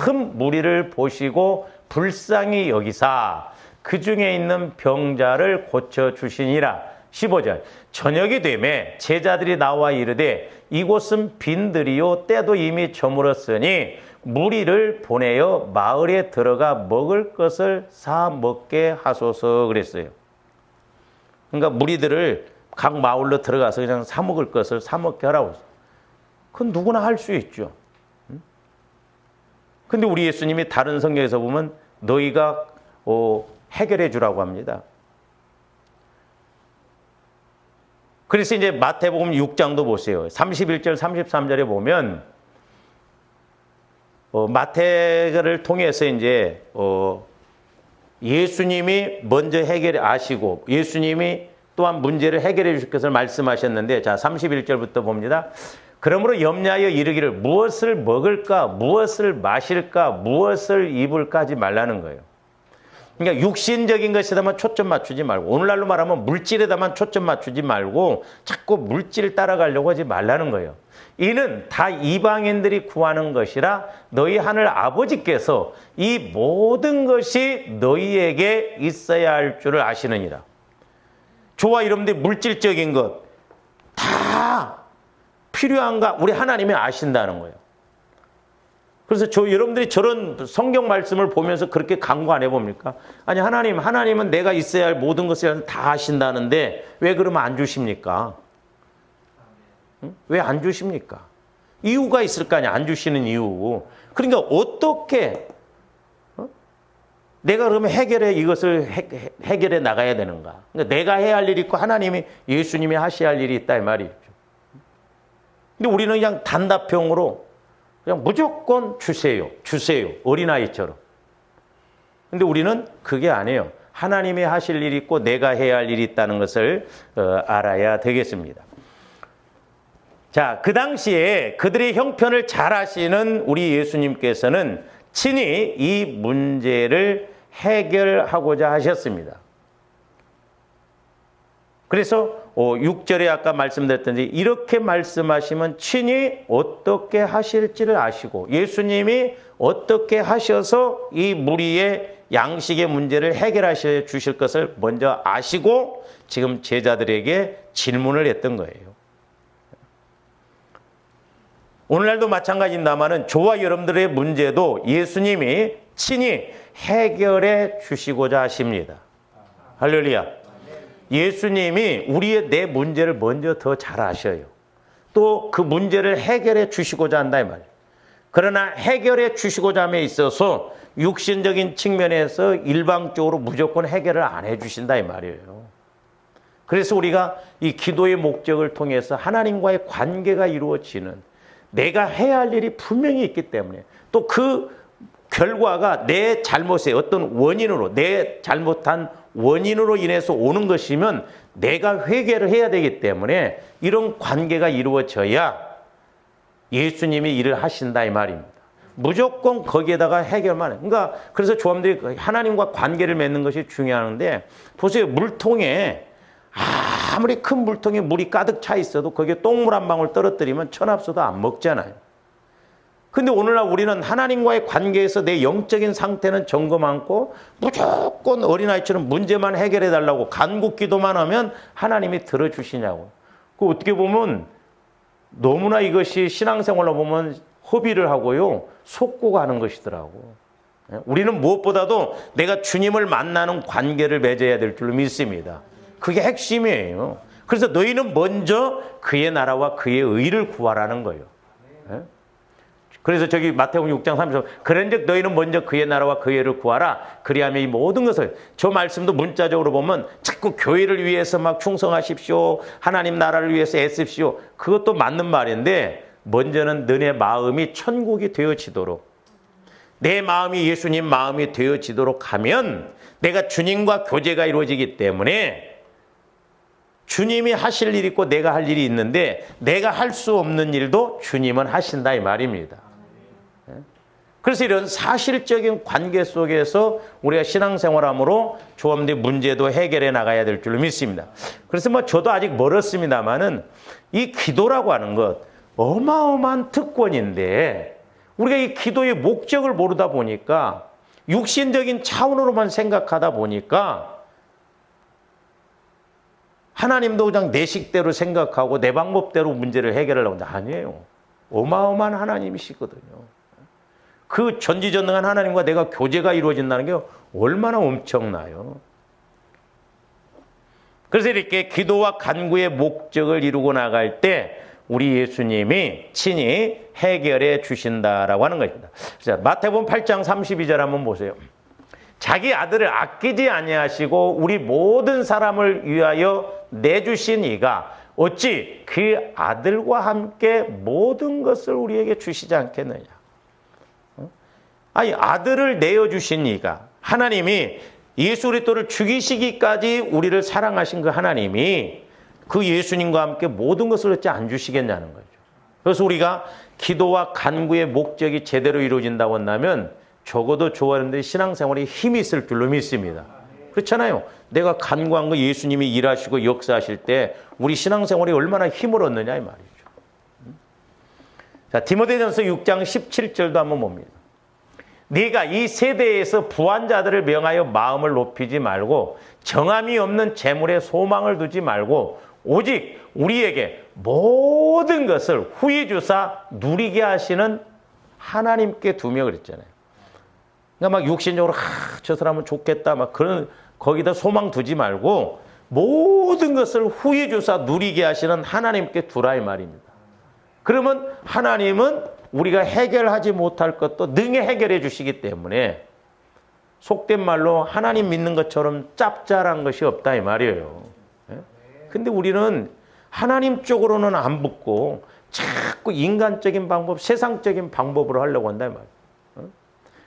큰 무리를 보시고 불쌍히 여기사 그 중에 있는 병자를 고쳐주시니라. 15절 저녁이 되매 제자들이 나와 이르되 이곳은 빈들이요 때도 이미 저물었으니 무리를 보내어 마을에 들어가 먹을 것을 사 먹게 하소서 그랬어요. 그러니까 무리들을 각 마을로 들어가서 그냥 사 먹을 것을 사 먹게 하라고. 그건 누구나 할 수 있죠. 근데 우리 예수님이 다른 성경에서 보면 너희가 해결해 주라고 합니다. 그래서 이제 마태복음 6장도 보세요. 31절 33절에 보면 마태를 통해서 이제 예수님이 먼저 해결하시고 예수님이 또한 문제를 해결해 주실 것을 말씀하셨는데 자 31절부터 봅니다. 그러므로 염려하여 이르기를 무엇을 먹을까 무엇을 마실까 무엇을 입을까 하지 말라는 거예요. 그러니까 육신적인 것에다만 초점 맞추지 말고 오늘날로 말하면 물질에다만 초점 맞추지 말고 자꾸 물질 따라가려고 하지 말라는 거예요. 이는 다 이방인들이 구하는 것이라 너희 하늘 아버지께서 이 모든 것이 너희에게 있어야 할 줄을 아시느니라. 저와 여러분들이 물질적인 것 다 필요한가 우리 하나님이 아신다는 거예요. 그래서 여러분들이 저런 성경 말씀을 보면서 그렇게 간구 안 해봅니까? 아니 하나님은 내가 있어야 할 모든 것을 다 아신다는데 왜 그러면 안 주십니까? 왜 안 주십니까? 이유가 있을 거 아니야. 안 주시는 이유. 그러니까 어떻게 내가 그러면 이것을 해결해 나가야 되는가? 그러니까 내가 해야 할 일이 있고 하나님이 예수님이 하셔야 할 일이 있다 이 말이죠. 근데 우리는 그냥 단답형으로 그냥 무조건 주세요. 어린아이처럼. 근데 우리는 그게 아니에요. 하나님이 하실 일이 있고 내가 해야 할 일이 있다는 것을 알아야 되겠습니다. 자, 그 당시에 그들의 형편을 잘 아시는 우리 예수님께서는 친히 이 문제를 해결하고자 하셨습니다. 그래서 6절에 아까 말씀드렸던지 이렇게 말씀하시면 친히 어떻게 하실지를 아시고 예수님이 어떻게 하셔서 이 무리의 양식의 문제를 해결하셔 주실 것을 먼저 아시고 지금 제자들에게 질문을 했던 거예요. 오늘날도 마찬가지입니다만 저와 여러분들의 문제도 예수님이 친히 해결해 주시고자 하십니다. 할렐루야. 예수님이 우리의 내 문제를 먼저 더 잘 아셔요. 또 그 문제를 해결해 주시고자 한다 이 말이에요. 그러나 해결해 주시고자 함에 있어서 육신적인 측면에서 일방적으로 무조건 해결을 안 해 주신다 이 말이에요. 그래서 우리가 이 기도의 목적을 통해서 하나님과의 관계가 이루어지는 내가 해야 할 일이 분명히 있기 때문에 또 그 결과가 내 잘못의 어떤 원인으로 내 잘못한 원인으로 인해서 오는 것이면 내가 회개를 해야 되기 때문에 이런 관계가 이루어져야 예수님이 일을 하신다 이 말입니다. 무조건 거기에다가 해결만 해. 그러니까 그래서 조함들이 하나님과 관계를 맺는 것이 중요한데 보세요. 물통에 아무리 큰 물통에 물이 가득 차 있어도 거기에 똥물 한 방울 떨어뜨리면 천합소도 안 먹잖아요. 근데 오늘날 우리는 하나님과의 관계에서 내 영적인 상태는 점검 않고 무조건 어린아이처럼 문제만 해결해 달라고 간구 기도만 하면 하나님이 들어주시냐고. 그 어떻게 보면 너무나 이것이 신앙생활로 보면 허비를 하고요. 속고 가는 것이더라고. 우리는 무엇보다도 내가 주님을 만나는 관계를 맺어야 될 줄로 믿습니다. 그게 핵심이에요. 그래서 너희는 먼저 그의 나라와 그의 의를 구하라는 거예요. 그래서 저기 마태복음 6장 30절 그런즉 너희는 먼저 그의 나라와 그의 의를 구하라. 그리하면 이 모든 것을 저 말씀도 문자적으로 보면 자꾸 교회를 위해서 막 충성하십시오. 하나님 나라를 위해서 애쓰십시오. 그것도 맞는 말인데 먼저는 너네 마음이 천국이 되어지도록 내 마음이 예수님 마음이 되어지도록 하면 내가 주님과 교제가 이루어지기 때문에 주님이 하실 일이 있고 내가 할 일이 있는데 내가 할 수 없는 일도 주님은 하신다 이 말입니다. 그래서 이런 사실적인 관계 속에서 우리가 신앙생활함으로 조함들의 문제도 해결해 나가야 될 줄로 믿습니다. 그래서 저도 아직 멀었습니다만은 이 기도라고 하는 것 어마어마한 특권인데 우리가 이 기도의 목적을 모르다 보니까 육신적인 차원으로만 생각하다 보니까 하나님도 그냥 내 식대로 생각하고 내 방법대로 문제를 해결하려고 하는데 아니에요. 어마어마한 하나님이시거든요. 그 전지전능한 하나님과 내가 교제가 이루어진다는 게 얼마나 엄청나요. 그래서 이렇게 기도와 간구의 목적을 이루고 나갈 때 우리 예수님이 친히 해결해 주신다라고 하는 것입니다. 자, 마태복음 8장 32절 한번 보세요. 자기 아들을 아끼지 아니하시고 우리 모든 사람을 위하여 내주신 이가 어찌 그 아들과 함께 모든 것을 우리에게 주시지 않겠느냐. 아니 아들을 내어주신 이가 하나님이 예수 그리스도를 죽이시기까지 우리를 사랑하신 그 하나님이 그 예수님과 함께 모든 것을 어찌 안 주시겠냐는 거죠. 그래서 우리가 기도와 간구의 목적이 제대로 이루어진다고 한다면 적어도 좋아하는데 신앙생활에 힘이 있을 줄로 믿습니다. 그렇잖아요. 내가 간구한 거 예수님이 일하시고 역사하실 때 우리 신앙생활에 얼마나 힘을 얻느냐 이 말이죠. 자, 디모데전서 6장 17절도 한번 봅니다. 네가 이 세대에서 부한 자들을 명하여 마음을 높이지 말고 정함이 없는 재물에 소망을 두지 말고 오직 우리에게 모든 것을 후히 주사 누리게 하시는 하나님께 두며 그랬잖아요. 그러니까 막 육신적으로 저 사람은 좋겠다 막 그런 거기다 소망 두지 말고 모든 것을 후히 주사 누리게 하시는 하나님께 두라 이 말입니다. 그러면 하나님은 우리가 해결하지 못할 것도 능히 해결해 주시기 때문에 속된 말로 하나님 믿는 것처럼 짭짤한 것이 없다 이 말이에요. 근데 우리는 하나님 쪽으로는 안 붙고 자꾸 인간적인 방법, 세상적인 방법으로 하려고 한다 이 말이에요.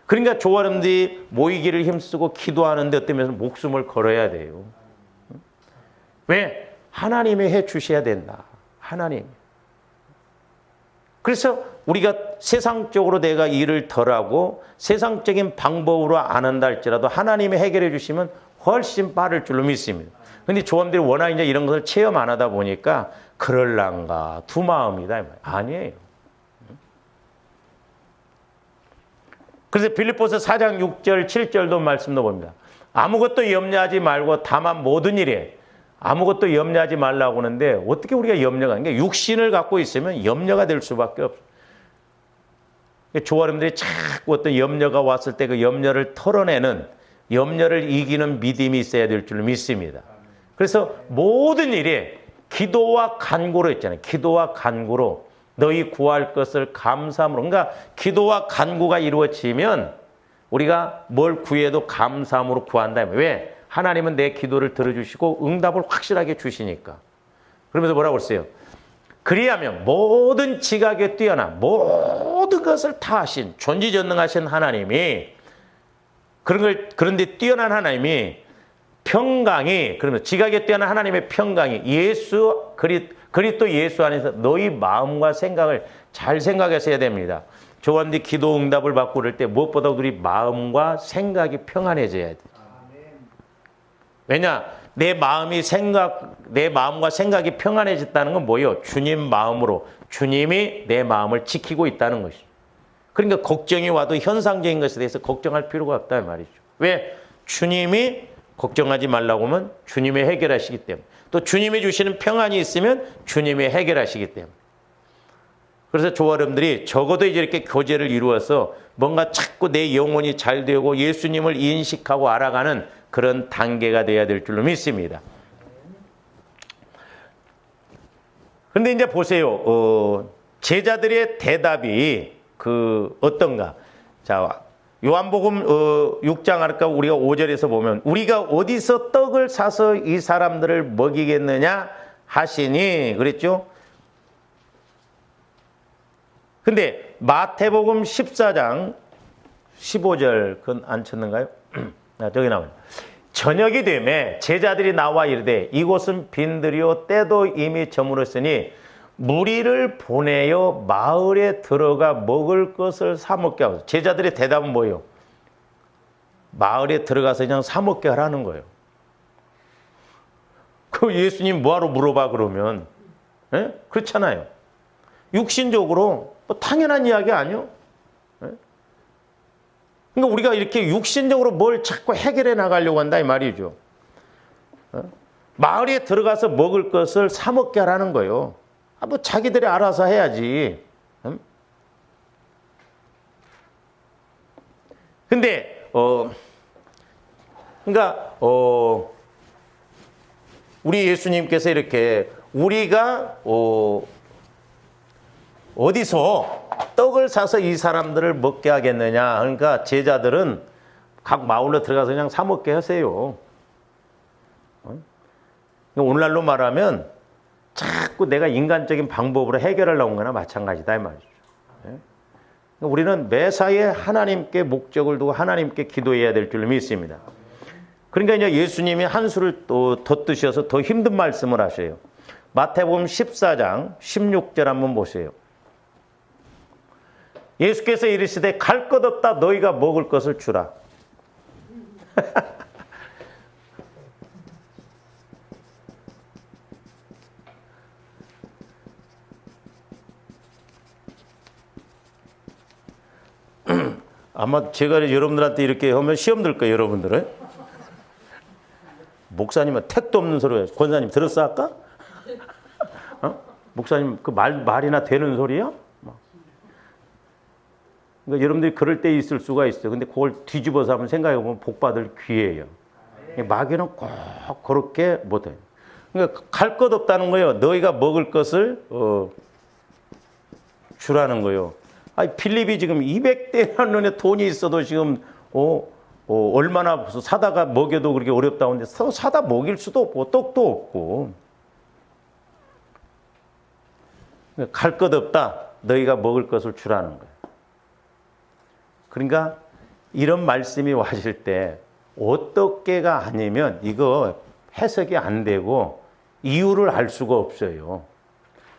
그러니까 조아름들이 모이기를 힘쓰고 기도하는데 어떤 면에서 목숨을 걸어야 돼요. 왜? 하나님이 해 주셔야 된다. 하나님. 그래서 우리가 세상적으로 내가 일을 덜하고 세상적인 방법으로 안 한다 할지라도 하나님이 해결해 주시면 훨씬 빠를 줄로 믿습니다. 근데 조원들이 워낙 이제 이런 것을 체험 안 하다 보니까 그럴란가 두 마음이다. 아니에요. 그래서 빌립보서 4장 6절 7절도 말씀도 봅니다. 아무것도 염려하지 말고 다만 모든 일에 아무것도 염려하지 말라고 하는데 어떻게 우리가 염려가? 그러니까 육신을 갖고 있으면 염려가 될 수밖에 없어요. 조아름들이 자꾸 어떤 염려가 왔을 때 그 염려를 털어내는, 염려를 이기는 믿음이 있어야 될 줄 믿습니다. 그래서 모든 일에 기도와 간구로 했잖아요. 기도와 간구로 너희 구할 것을 감사함으로. 그러니까 기도와 간구가 이루어지면 우리가 뭘 구해도 감사함으로 구한다. 왜? 하나님은 내 기도를 들어주시고 응답을 확실하게 주시니까. 그러면서 뭐라고 했어요? 그리하면 모든 지각에 뛰어나 모든 것을 다 하신 전지전능하신 하나님이 그런데 뛰어난 하나님이 평강이, 그러면 지각에 뛰어난 하나님의 평강이 그리스도 예수 안에서 너희 마음과 생각을 잘 생각하셔야 됩니다. 조원디 기도 응답을 받고 그럴 때 무엇보다 우리 마음과 생각이 평안해져야 돼. 왜냐? 내 마음과 생각이 평안해졌다는 건 뭐예요? 주님 마음으로, 주님이 내 마음을 지키고 있다는 것이죠. 그러니까 걱정이 와도 현상적인 것에 대해서 걱정할 필요가 없다 말이죠. 왜? 주님이 걱정하지 말라고 하면 주님이 해결하시기 때문에, 또 주님이 주시는 평안이 있으면 주님이 해결하시기 때문에. 그래서 조아름들이 적어도 이제 이렇게 교제를 이루어서 뭔가 자꾸 내 영혼이 잘 되고 예수님을 인식하고 알아가는 그런 단계가 돼야 될 줄로 믿습니다. 그런데 이제 보세요. 제자들의 대답이 어떤가? 자, 요한복음 6장 할까 우리가 5절에서 보면 우리가 어디서 떡을 사서 이 사람들을 먹이겠느냐 하시니 그랬죠? 근데 마태복음 14장 15절 그건 안 쳤는가요? 저기 나와요. 저녁이 되매 제자들이 나와 이르되 이곳은 빈들이요 때도 이미 저물었으니 무리를 보내어 마을에 들어가 먹을 것을 사 먹게 하소서. 제자들의 대답은 뭐예요? 마을에 들어가서 그냥 사 먹게 하라는 거예요. 그 예수님 뭐하러 물어봐 그러면? 예? 그렇잖아요. 육신적으로 뭐 당연한 이야기 아니요? 예? 그러니까 우리가 이렇게 육신적으로 뭘 자꾸 해결해 나가려고 한다 이 말이죠. 마을에 들어가서 먹을 것을 사 먹게 하라는 거예요. 뭐 자기들이 알아서 해야지. 근데 그러니까 우리 예수님께서 이렇게 우리가 어디서 떡을 사서 이 사람들을 먹게 하겠느냐. 그러니까 제자들은 각 마을로 들어가서 그냥 사 먹게 하세요. 오늘날로 말하면 자꾸 내가 인간적인 방법으로 해결하려고 거나 마찬가지다 이 말이죠. 우리는 매사에 하나님께 목적을 두고 하나님께 기도해야 될 줄 믿습니다. 그러니까 이제 예수님이 한 수를 또 덧드셔서 더 힘든 말씀을 하셔요. 마태복음 14장 16절 한번 보세요. 예수께서 이르시되 갈 것 없다 너희가 먹을 것을 주라. 아마 제가 여러분들한테 이렇게 하면 시험 들 거예요, 여러분들은. 목사님은 택도 없는 소리예요. 권사님 들었어 아까? 목사님 그 말이나 되는 소리야? 그러니까 여러분들이 그럴 때 있을 수가 있어요. 근데 그걸 뒤집어서 한번 생각해 보면 복 받을 기회예요. 마귀는 꼭 그렇게 못해요. 그러니까 갈 것 없다는 거예요. 너희가 먹을 것을 주라는 거예요. 아니 필립이 지금 200대라는 돈이 있어도 지금 얼마나 사다가 먹여도 그렇게 어렵다는데 사다 먹일 수도 없고 떡도 없고. 갈 것 없다. 너희가 먹을 것을 주라는 거예요. 그러니까 이런 말씀이 와실 때 어떻게가 아니면 이거 해석이 안 되고 이유를 알 수가 없어요.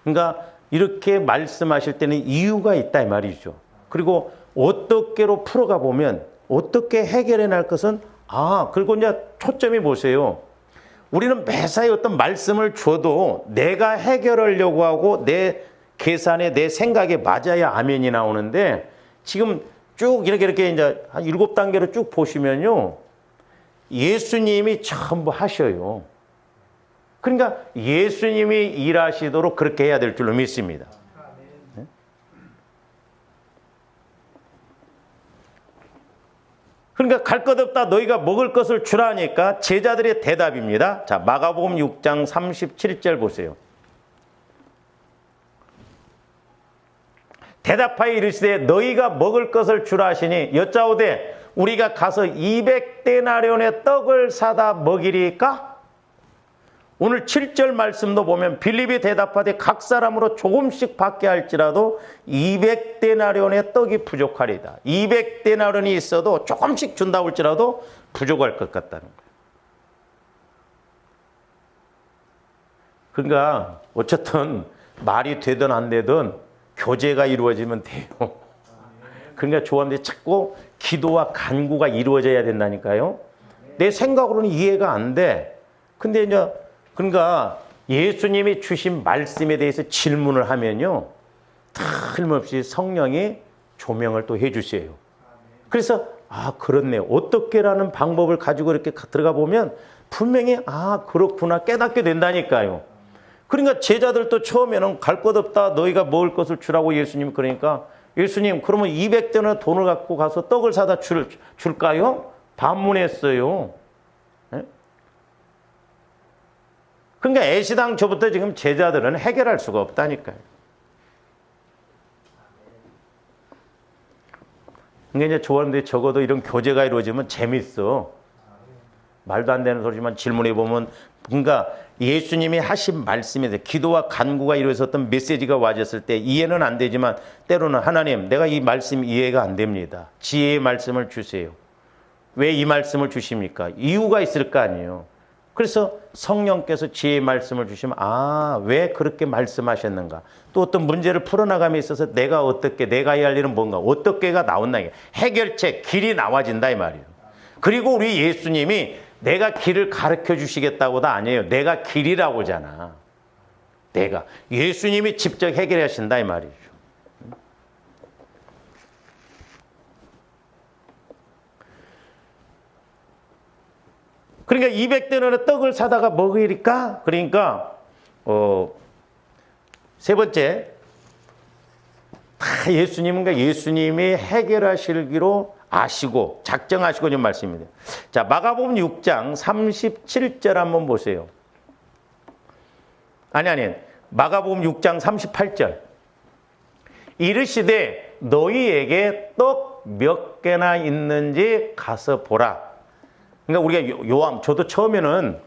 그러니까 이렇게 말씀하실 때는 이유가 있다 이 말이죠. 그리고 어떻게로 풀어가 보면 어떻게 해결해 날 것은 그리고 이제 초점이 보세요. 우리는 매사에 어떤 말씀을 줘도 내가 해결하려고 하고 내 계산에 내 생각에 맞아야 아멘이 나오는데 지금 쭉 이렇게 이제 한 7단계로 쭉 보시면요. 예수님이 전부 하셔요. 그러니까 예수님이 일하시도록 그렇게 해야 될 줄로 믿습니다. 그러니까 갈 것 없다 너희가 먹을 것을 주라 하니까 제자들의 대답입니다. 자, 마가복음 6장 37절 보세요. 대답하여 이르시되 너희가 먹을 것을 주라 하시니 여짜오되 우리가 가서 200데나리온의 떡을 사다 먹이리까? 오늘 7절 말씀도 보면 빌립이 대답하되 각 사람으로 조금씩 받게 할지라도 200데나리온의 떡이 부족하리다. 200데나리온이 있어도 조금씩 준다 할지라도 부족할 것 같다는 거예요. 그러니까 어쨌든 말이 되든 안 되든 교제가 이루어지면 돼요. 그러니까 조합들이 자꾸 기도와 간구가 이루어져야 된다니까요. 내 생각으로는 이해가 안 돼. 근데 이제 그러니까 예수님이 주신 말씀에 대해서 질문을 하면요. 틀림없이 성령이 조명을 또 해주세요. 그래서 그렇네. 어떻게라는 방법을 가지고 이렇게 들어가 보면 분명히 그렇구나 깨닫게 된다니까요. 그러니까 제자들도 처음에는 갈 것 없다 너희가 먹을 것을 주라고 예수님 그러니까 예수님 그러면 200대나 돈을 갖고 가서 떡을 사다 줄까요? 반문했어요. 그러니까 애시당초부터 지금 제자들은 해결할 수가 없다니까요. 그러니까 이제 조원들이 적어도 이런 교제가 이루어지면 재밌어. 말도 안 되는 소리지만 질문해 보면 뭔가 예수님이 하신 말씀에 대해 기도와 간구가 이루어졌던 메시지가 와졌을 때 이해는 안 되지만 때로는 하나님 내가 이 말씀 이해가 안 됩니다. 지혜의 말씀을 주세요. 왜 이 말씀을 주십니까? 이유가 있을 거 아니에요. 그래서 성령께서 지혜의 말씀을 주시면 왜 그렇게 말씀하셨는가. 또 어떤 문제를 풀어나감에 있어서 내가 해야 할 일은 뭔가 어떻게가 나온다. 해결책, 길이 나와진다 이 말이에요. 그리고 우리 예수님이 내가 길을 가르쳐 주시겠다고도 아니에요. 내가 길이라고잖아. 내가. 예수님이 직접 해결하신다 이 말이죠. 그러니까 200데나리온의 떡을 사다가 먹으리까? 그러니까 세 번째 다 예수님이 해결하시기로 아시고 작정하시고 좀 말씀입니다. 자, 마가복음 6장 37절 한번 보세요. 아니 마가복음 6장 38절. 이르시되 너희에게 떡 몇 개나 있는지 가서 보라. 그러니까 우리가 저도 처음에는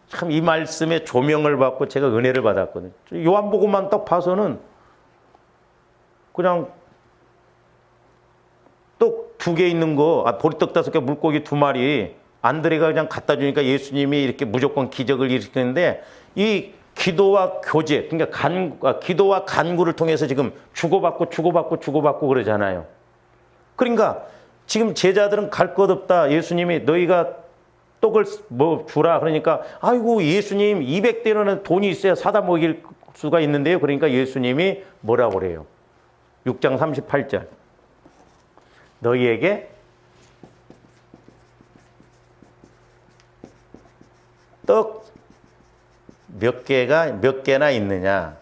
참 이 말씀에 조명을 받고 제가 은혜를 받았거든요. 요한복음만 딱 봐서는 그냥 떡 2개 있는 거, 보리떡 5개, 물고기 2마리, 안드레가 그냥 갖다 주니까 예수님이 이렇게 무조건 기적을 일으키는데 이 기도와 교제, 그러니까 기도와 간구를 통해서 지금 주고받고 그러잖아요. 그러니까 지금 제자들은 갈 것 없다. 예수님이 너희가 떡을 주라. 그러니까 아이고 예수님 200데나리온 돈이 있어야 사다 먹일 수가 있는데요. 그러니까 예수님이 뭐라고 그래요? 6장 38절. 너희에게 떡 몇 개나 있느냐?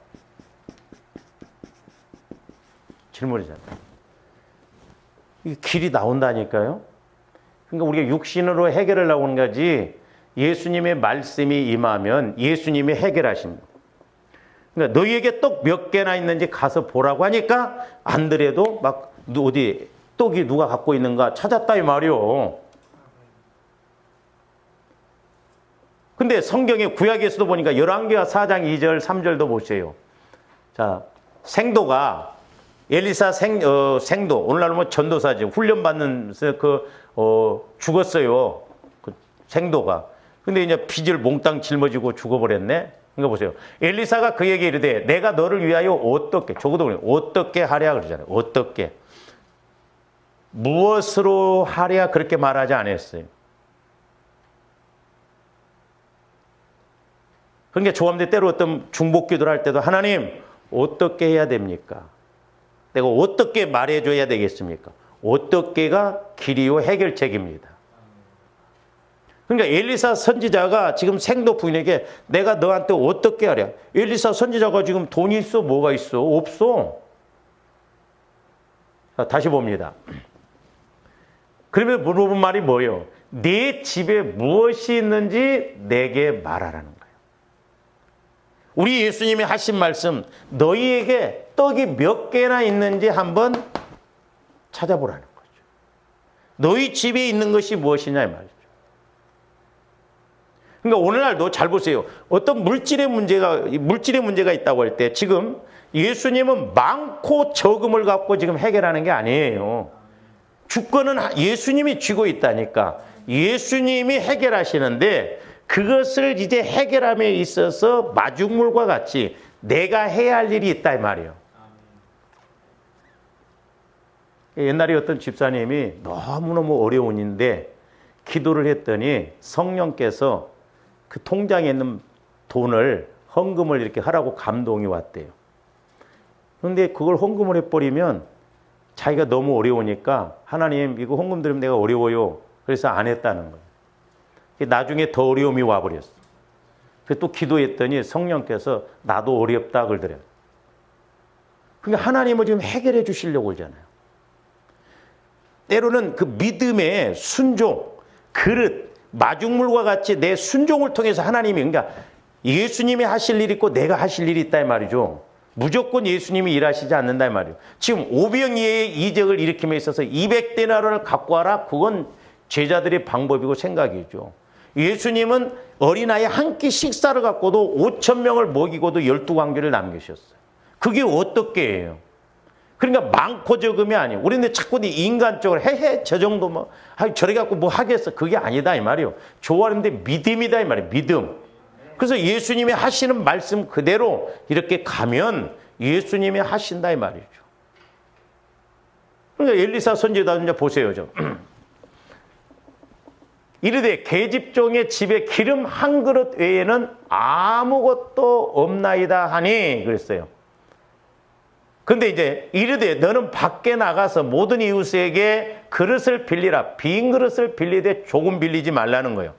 질문이잖아요. 이 길이 나온다니까요. 그러니까 우리가 육신으로 해결을 나오는 거지 예수님의 말씀이 임하면 예수님이 해결하십니다. 그러니까 너희에게 떡 몇 개나 있는지 가서 보라고 하니까 안드레도 막 어디 떡이 누가 갖고 있는가 찾았다 이 말이요. 근데 성경의 구약에서도 보니까 열왕기하 4장 2절 3절도 보세요. 자, 생도가 엘리사 생도 오늘날 뭐 전도사죠. 훈련받는 죽었어요. 그 생도가. 근데 이제 빚을 몽땅 짊어지고 죽어버렸네. 그러니까 보세요. 엘리사가 그에게 이르되 내가 너를 위하여 어떻게 하랴 그러잖아요. 어떻게. 무엇으로 하랴 그렇게 말하지 않았어요. 그러니까 조함대 때로 어떤 중복기도를 할 때도 하나님 어떻게 해야 됩니까? 내가 어떻게 말해줘야 되겠습니까? 어떻게가 길이요 해결책입니다. 그러니까 엘리사 선지자가 지금 생도 부인에게 내가 너한테 어떻게 하랴? 엘리사 선지자가 지금 돈이 있어? 뭐가 있어? 없어. 다시 봅니다. 그러면 물어본 말이 뭐예요? 네 집에 무엇이 있는지 내게 말하라는 거예요. 우리 예수님이 하신 말씀, 너희에게 떡이 몇 개나 있는지 한번 찾아보라는 거죠. 너희 집에 있는 것이 무엇이냐 이 말이죠. 그러니까 오늘날도 잘 보세요. 어떤 물질의 문제가 있다고 할 때 지금 예수님은 많고 적음을 갖고 지금 해결하는 게 아니에요. 주권은 예수님이 쥐고 있다니까. 예수님이 해결하시는데 그것을 이제 해결함에 있어서 마중물과 같이 내가 해야 할 일이 있다 이 말이에요. 옛날에 어떤 집사님이 너무너무 어려운 일인데 기도를 했더니 성령께서 그 통장에 있는 돈을 헌금을 이렇게 하라고 감동이 왔대요. 그런데 그걸 헌금을 해버리면 자기가 너무 어려우니까 하나님 이거 헌금 드리면 내가 어려워요. 그래서 안 했다는 거예요. 나중에 더 어려움이 와버렸어. 또 기도했더니 성령께서 나도 어렵다 그러더래요. 그러니까 하나님은 지금 해결해 주시려고 그러잖아요. 때로는 그 믿음의 순종, 그릇, 마중물과 같이 내 순종을 통해서 하나님이, 그러니까 예수님이 하실 일이 있고 내가 하실 일이 있다 이 말이죠. 무조건 예수님이 일하시지 않는다 이 말이에요. 지금 오병이어의 이적을 일으킴에 있어서 200데나리온을 갖고 와라. 그건 제자들의 방법이고 생각이죠. 예수님은 어린아이 한 끼 식사를 갖고도 5,000명을 먹이고도 12광주를 남기셨어요. 그게 어떻게 해요? 그러니까 많고 적음이 아니에요. 우리는 자꾸 인간적으로 저 정도 뭐 저래 갖고 뭐 하겠어. 그게 아니다 이 말이에요. 좋아하는데 믿음이다 이 말이에요. 믿음. 그래서 예수님이 하시는 말씀 그대로 이렇게 가면 예수님이 하신다 이 말이죠. 그러니까 엘리사 선지자 이제 보세요. 이르되 계집종의 집에 기름 한 그릇 외에는 아무것도 없나이다 하니 그랬어요. 근데 이제 이르되 너는 밖에 나가서 모든 이웃에게 그릇을 빌리라. 빈 그릇을 빌리되 조금 빌리지 말라는 거예요.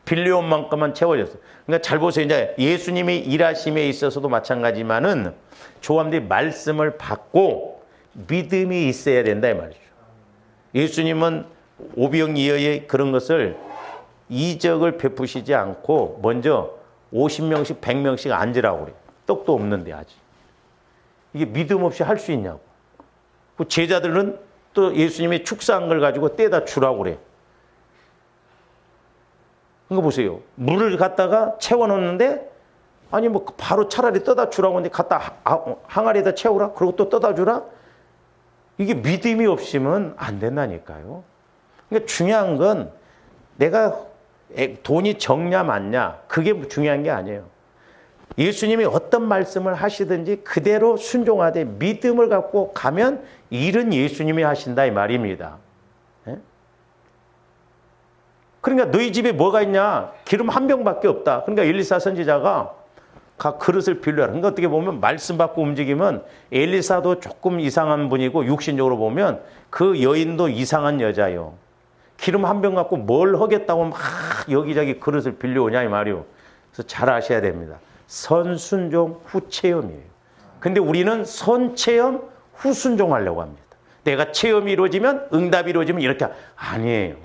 빌려온 만큼만 채워졌어요. 그러니까 잘 보세요. 이제 예수님이 일하심에 있어서도 마찬가지만은 조함들이 말씀을 받고 믿음이 있어야 된다 이 말이죠. 예수님은 오병이어의 그런 것을 이적을 베푸시지 않고 먼저 50명씩 100명씩 앉으라고 그래요. 떡도 없는데 아직. 이게 믿음 없이 할 수 있냐고. 그 제자들은 또 예수님이 축사한 걸 가지고 떼다 주라고 그래요. 그거 보세요. 물을 갖다가 채워놓는데 아니 뭐 바로 차라리 떠다 주라고 하는데 갖다 항아리에다 채우라? 그리고 또 떠다 주라? 이게 믿음이 없으면 안 된다니까요. 그러니까 중요한 건 내가 돈이 적냐 많냐 그게 중요한 게 아니에요. 예수님이 어떤 말씀을 하시든지 그대로 순종하되 믿음을 갖고 가면 일은 예수님이 하신다 이 말입니다. 예? 그러니까 너희 집에 뭐가 있냐? 기름 한 병밖에 없다. 그러니까 엘리사 선지자가 각 그릇을 빌려라. 그러니까 어떻게 보면 말씀 받고 움직이면 엘리사도 조금 이상한 분이고 육신적으로 보면 그 여인도 이상한 여자예요. 기름 한 병 갖고 뭘 하겠다고 막 여기저기 그릇을 빌려오냐 이 말이요. 그래서 잘 아셔야 됩니다. 선순종 후체험이에요. 근데 우리는 선체험 후순종하려고 합니다. 내가 체험이 이루어지면 응답이 이루어지면 이렇게 아니에요.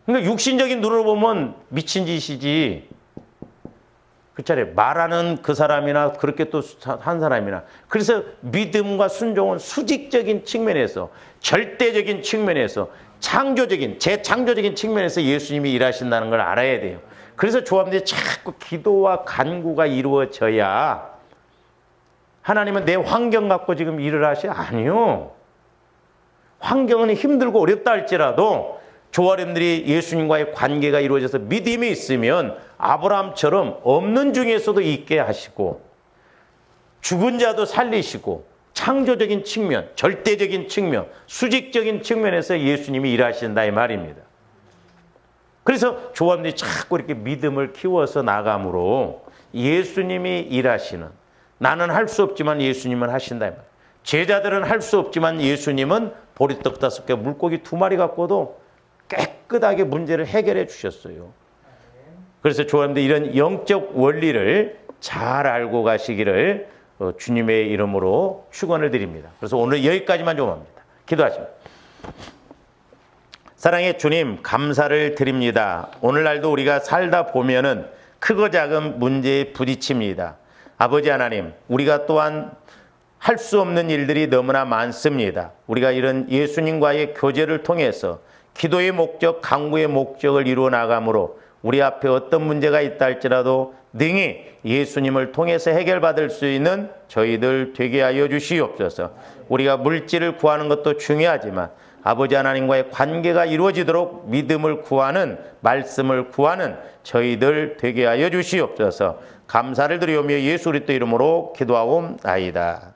그러니까 육신적인 눈으로 보면 미친 짓이지. 그렇잖아요. 말하는 그 사람이나 그렇게 또 한 사람이나. 그래서 믿음과 순종은 수직적인 측면에서 절대적인 측면에서 창조적인 재창조적인 측면에서 예수님이 일하신다는 걸 알아야 돼요. 그래서 조합들이 자꾸 기도와 간구가 이루어져야 하나님은 내 환경 갖고 지금 일을 하시? 아니요. 환경은 힘들고 어렵다 할지라도 조아람들이 예수님과의 관계가 이루어져서 믿음이 있으면 아브라함처럼 없는 중에서도 있게 하시고 죽은 자도 살리시고 창조적인 측면, 절대적인 측면, 수직적인 측면에서 예수님이 일하신다 이 말입니다. 그래서 조합들이 자꾸 이렇게 믿음을 키워서 나감으로 예수님이 일하시는, 나는 할 수 없지만 예수님은 하신다. 제자들은 할 수 없지만 예수님은 보리떡 5개, 물고기 2마리 갖고도 깨끗하게 문제를 해결해 주셨어요. 그래서 조합들 이런 영적 원리를 잘 알고 가시기를 주님의 이름으로 축원을 드립니다. 그래서 오늘 여기까지만 좀 합니다. 기도하십니다. 사랑의 주님, 감사를 드립니다. 오늘날도 우리가 살다 보면은 크고 작은 문제에 부딪힙니다. 아버지 하나님, 우리가 또한 할 수 없는 일들이 너무나 많습니다. 우리가 이런 예수님과의 교제를 통해서 기도의 목적, 간구의 목적을 이루어 나가므로 우리 앞에 어떤 문제가 있다 할지라도 능히 예수님을 통해서 해결받을 수 있는 저희들 되게 하여 주시옵소서. 우리가 물질을 구하는 것도 중요하지만 아버지 하나님과의 관계가 이루어지도록 믿음을 구하는, 말씀을 구하는 저희들 되게 하여 주시옵소서. 감사를 드리오며 예수 그리스도 이름으로 기도하옵나이다.